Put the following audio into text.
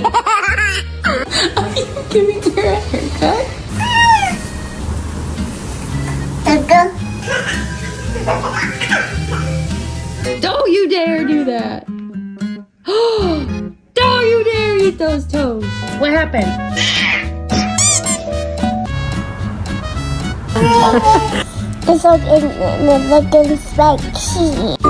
Are you giving her a haircut? Don't you dare do that! Don't you dare eat those toes! What happened? It's like it's spicy.